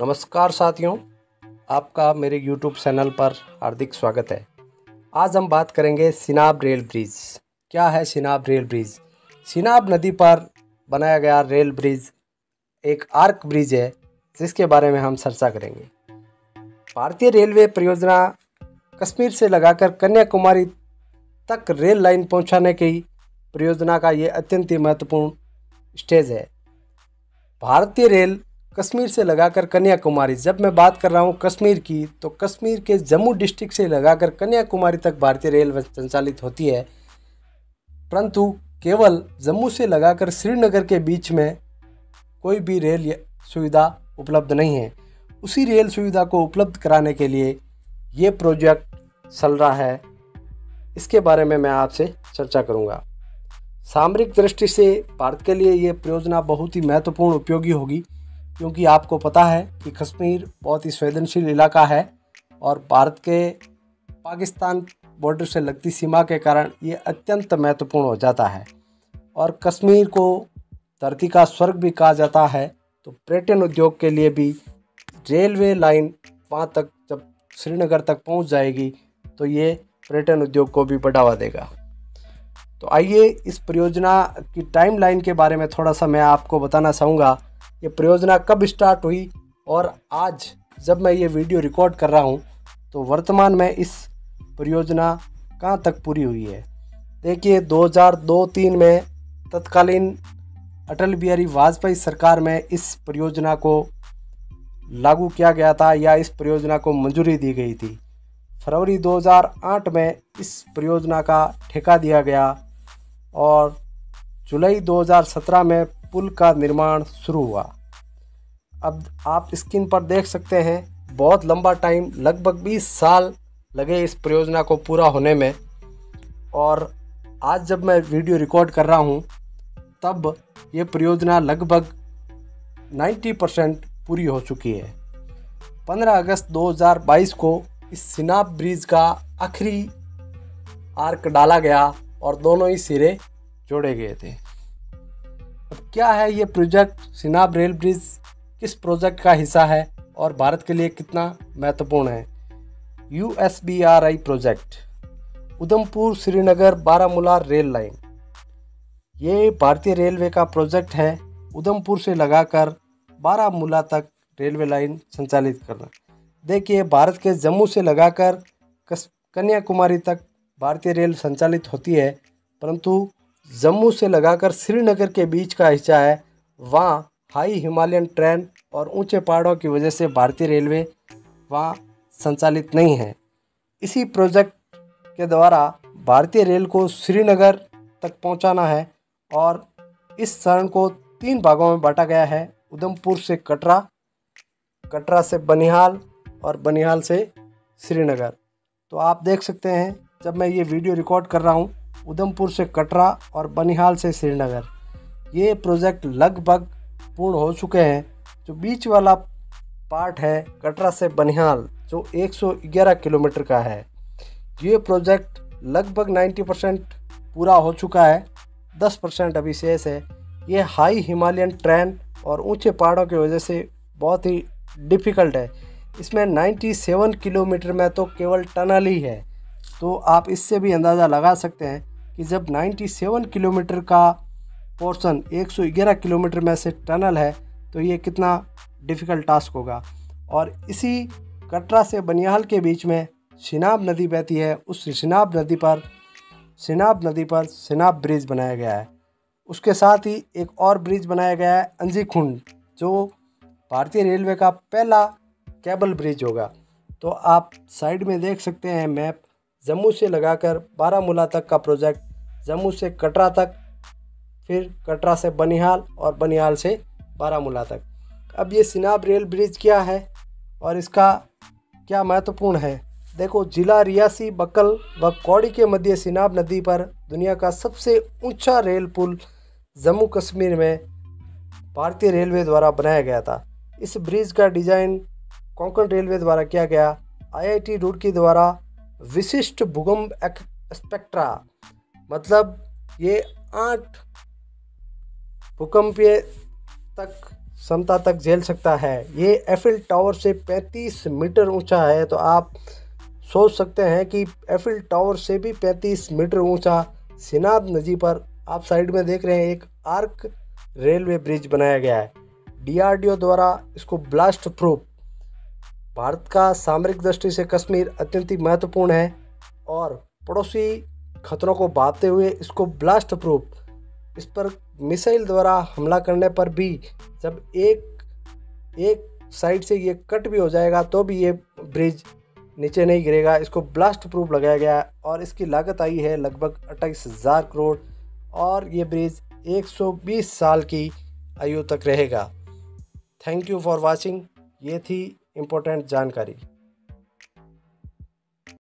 नमस्कार साथियों, आपका मेरे YouTube चैनल पर हार्दिक स्वागत है। आज हम बात करेंगे सिनाब रेल ब्रिज। क्या है सिनाब रेल ब्रिज? सिनाब नदी पर बनाया गया रेल ब्रिज एक आर्क ब्रिज है, जिसके बारे में हम चर्चा करेंगे। भारतीय रेलवे परियोजना कश्मीर से लगाकर कन्याकुमारी तक रेल लाइन पहुंचाने की परियोजना का ये अत्यंत ही महत्वपूर्ण स्टेज है। भारतीय रेल कश्मीर से लगाकर कन्याकुमारी, जब मैं बात कर रहा हूँ कश्मीर की, तो कश्मीर के जम्मू डिस्ट्रिक्ट से लगाकर कन्याकुमारी तक भारतीय रेल संचालित होती है, परंतु केवल जम्मू से लगाकर श्रीनगर के बीच में कोई भी रेल सुविधा उपलब्ध नहीं है। उसी रेल सुविधा को उपलब्ध कराने के लिए ये प्रोजेक्ट चल रहा है। इसके बारे में मैं आपसे चर्चा करूँगा। सामरिक दृष्टि से भारत के लिए ये परियोजना बहुत ही महत्वपूर्ण उपयोगी होगी, क्योंकि आपको पता है कि कश्मीर बहुत ही संवेदनशील इलाका है और भारत के पाकिस्तान बॉर्डर से लगती सीमा के कारण ये अत्यंत महत्वपूर्ण हो जाता है। और कश्मीर को धरती का स्वर्ग भी कहा जाता है, तो पर्यटन उद्योग के लिए भी रेलवे लाइन वहाँ तक जब श्रीनगर तक पहुँच जाएगी तो ये पर्यटन उद्योग को भी बढ़ावा देगा। तो आइए इस परियोजना की टाइमलाइन के बारे में थोड़ा सा मैं आपको बताना चाहूँगा। ये परियोजना कब स्टार्ट हुई और आज जब मैं ये वीडियो रिकॉर्ड कर रहा हूँ तो वर्तमान में इस परियोजना कहाँ तक पूरी हुई है। देखिए 2002-03 में तत्कालीन अटल बिहारी वाजपेयी सरकार में इस परियोजना को लागू किया गया था या इस परियोजना को मंजूरी दी गई थी। फरवरी 2008 में इस परियोजना का ठेका दिया गया और जुलाई 2017 में पुल का निर्माण शुरू हुआ। अब आप स्क्रीन पर देख सकते हैं, बहुत लंबा टाइम, लगभग 20 साल लगे इस परियोजना को पूरा होने में। और आज जब मैं वीडियो रिकॉर्ड कर रहा हूँ तब ये परियोजना लगभग 90% पूरी हो चुकी है। 15 अगस्त 2022 को इस सिनाब ब्रिज का आखिरी आर्क डाला गया और दोनों ही सिरे जोड़े गए थे। अब क्या है ये प्रोजेक्ट सिनाब रेल ब्रिज, किस प्रोजेक्ट का हिस्सा है और भारत के लिए कितना महत्वपूर्ण है? USBRI project, Udhampur Srinagar Baramulla rail line. ये भारतीय रेलवे का प्रोजेक्ट है। उधमपुर से लगाकर बारामूला तक रेलवे लाइन संचालित करना। देखिए, भारत के जम्मू से लगाकर कन्याकुमारी तक भारतीय रेल संचालित होती है, परंतु जम्मू से लगाकर श्रीनगर के बीच का हिस्सा है, वहाँ हाई हिमालयन ट्रेन और ऊंचे पहाड़ों की वजह से भारतीय रेलवे वहाँ संचालित नहीं है। इसी प्रोजेक्ट के द्वारा भारतीय रेल को श्रीनगर तक पहुँचाना है और इस चरण को 3 भागों में बांटा गया है। उधमपुर से कटरा, कटरा से बनिहाल और बनिहाल से श्रीनगर। तो आप देख सकते हैं, जब मैं ये वीडियो रिकॉर्ड कर रहा हूँ, उधमपुर से कटरा और बनिहाल से श्रीनगर, ये प्रोजेक्ट लगभग पूर्ण हो चुके हैं। जो बीच वाला पार्ट है कटरा से बनिहाल, जो 111 किलोमीटर का है, ये प्रोजेक्ट लगभग 90% पूरा हो चुका है। 10% अभी शेष है। ये हाई हिमालयन ट्रेन और ऊंचे पहाड़ों की वजह से बहुत ही डिफ़िकल्ट है। इसमें 97 किलोमीटर में तो केवल टनल ही है। तो आप इससे भी अंदाज़ा लगा सकते हैं कि जब 97 किलोमीटर का पोर्शन 111 किलोमीटर में से टनल है तो ये कितना डिफ़िकल्ट टास्क होगा। और इसी कटरा से बनिहाल के बीच में सिनाब नदी बहती है। उस सिनाब नदी पर सिनाब ब्रिज बनाया गया है। उसके साथ ही एक और ब्रिज बनाया गया है अंजीखुंड, जो भारतीय रेलवे का पहला केबल ब्रिज होगा। तो आप साइड में देख सकते हैं मैप, जम्मू से लगाकर बारामूला तक का प्रोजेक्ट, जम्मू से कटरा तक, फिर कटरा से बनिहाल और बनिहाल से बारामूला तक। अब ये सिनाब रेल ब्रिज क्या है और इसका क्या महत्वपूर्ण है? देखो, जिला रियासी, बक्कल व कौड़ी के मध्य सिनाब नदी पर दुनिया का सबसे ऊंचा रेल पुल जम्मू कश्मीर में भारतीय रेलवे द्वारा बनाया गया था। इस ब्रिज का डिज़ाइन कोंकण रेलवे द्वारा किया गया। IIT रुड़की द्वारा विशिष्ट भूकंप स्पेक्ट्रा, मतलब ये 8 भूकंपीय तक क्षमता तक झेल सकता है। ये एफिल टावर से 35 मीटर ऊंचा है। तो आप सोच सकते हैं कि एफिल टावर से भी 35 मीटर ऊंचा सिनाब नदी पर आप साइड में देख रहे हैं एक आर्क रेलवे ब्रिज बनाया गया है। डीआरडीओ द्वारा इसको ब्लास्ट प्रूफ। भारत का सामरिक दृष्टि से कश्मीर अत्यंत ही महत्वपूर्ण है और पड़ोसी खतरों को भांपते हुए इसको ब्लास्ट प्रूफ, इस पर मिसाइल द्वारा हमला करने पर भी जब एक साइड से ये कट भी हो जाएगा तो भी ये ब्रिज नीचे नहीं गिरेगा। इसको ब्लास्ट प्रूफ लगाया गया है और इसकी लागत आई है लगभग 28,000 करोड़ और ये ब्रिज 120 साल की आयु तक रहेगा। Thank you for watching. ये थी इम्पोर्टेंट जानकारी।